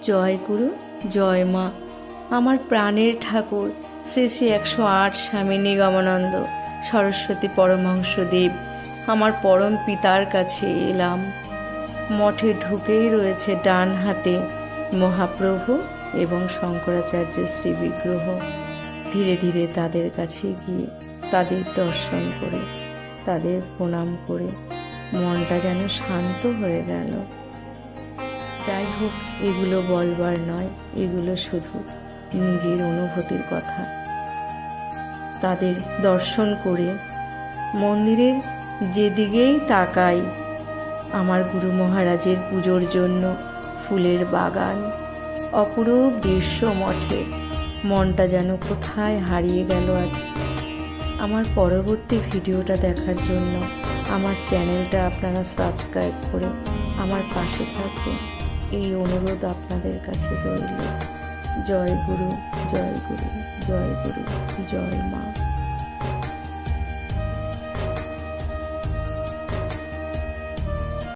জয় গুরু, জয় মা। আমার প্রাণের ঠাকুর শ্রী শ্রী 108 স্বামী নিগমানন্দ সরস্বতী পরমহংসদেব, আমার পরম পিতার কাছে এলাম। মঠে ঢুকেই রয়েছে ডান হাতে মহাপ্রভু এবং শঙ্করাচার্যের শ্রী বিগ্রহ। ধীরে ধীরে তাদের কাছে গিয়ে তাদের দর্শন করে, তাদের প্রণাম করে মনটা যেন শান্ত হয়ে গেল। যাই হোক, এগুলো বলবার নয়, এগুলো শুধু নিজের অনুভূতির কথা। তাদের দর্শন করে মন্দিরের যেদিকেই তাকাই, আমার গুরু মহারাজের পুজোর জন্য ফুলের বাগান, অপরূপ দৃশ্য মঠে, মনটা যেন কোথায় হারিয়ে গেল আজ। আমার পরবর্তী ভিডিওটা দেখার জন্য আমার চ্যানেলটা আপনারা সাবস্ক্রাইব করে আমার পাশে থাকবেন, এই অনুরোধ আপনাদের কাছে রইল। জয় গুরু, জয় গুরু, জয় গুরু, জয় মা।